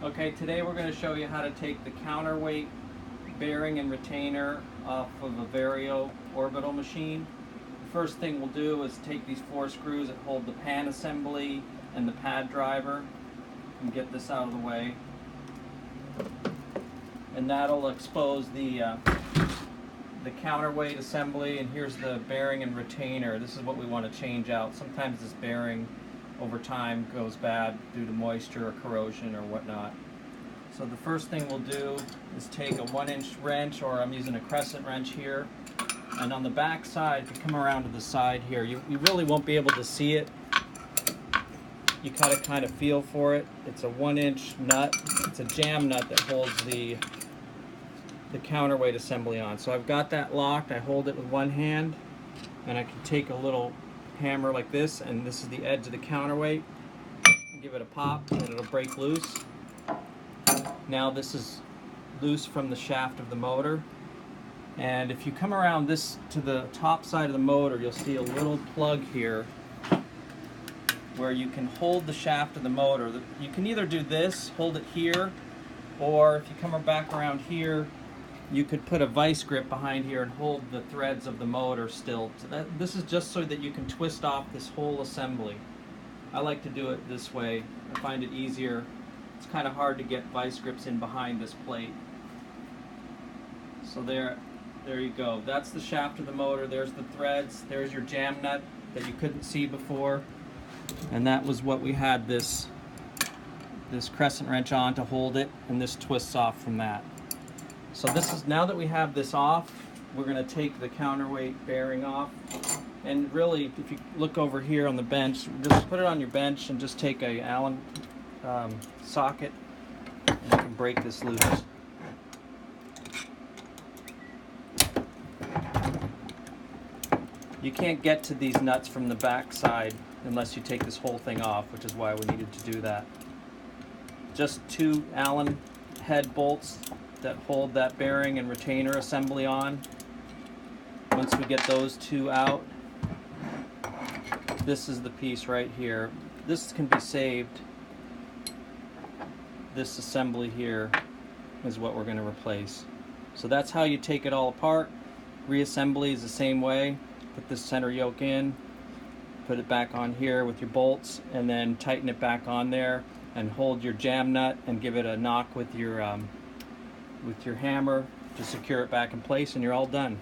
Okay, today we're going to show you how to take the counterweight bearing and retainer off of a Vario orbital machine. The first thing we'll do is take these 4 screws that hold the pan assembly and the pad driver and get this out of the way. And that'll expose the counterweight assembly, and here's the bearing and retainer. This is what we want to change out. Sometimes this bearing over time goes bad due to moisture or corrosion or whatnot. So the first thing we'll do is take a 1-inch wrench, or I'm using a crescent wrench here, and on the back side, if you come around to the side here, you really won't be able to see it. You gotta kind of feel for it. It's a 1-inch nut. It's a jam nut that holds the counterweight assembly on. So I've got that locked. I hold it with one hand, and I can take a little hammer like this, and this is the edge of the counterweight. Give it a pop and it'll break loose. Now this is loose from the shaft of the motor, and if you come around this to the top side of the motor, you'll see a little plug here where you can hold the shaft of the motor. You can either do this, hold it here, or if you come back around here, you could put a vice grip behind here and hold the threads of the motor still. So this is just so that you can twist off this whole assembly. I like to do it this way. I find it easier. It's kind of hard to get vice grips in behind this plate. So there you go. That's the shaft of the motor. There's the threads. There's your jam nut that you couldn't see before. And that was what we had this crescent wrench on to hold it, and this twists off from that. So this is, now that we have this off, we're going to take the counterweight bearing off. And really, if you look over here on the bench, just put it on your bench and just take a Allen socket, and you can break this loose. You can't get to these nuts from the back side unless you take this whole thing off, which is why we needed to do that. Just 2 Allen head bolts that hold that bearing and retainer assembly on. Once we get those 2 out, this is the piece right here. This can be saved. This assembly here is what we're going to replace. So that's how you take it all apart. Reassembly is the same way. Put this center yoke in, put it back on here with your bolts, and then tighten it back on there, and hold your jam nut and give it a knock with your hammer to secure it back in place, and you're all done.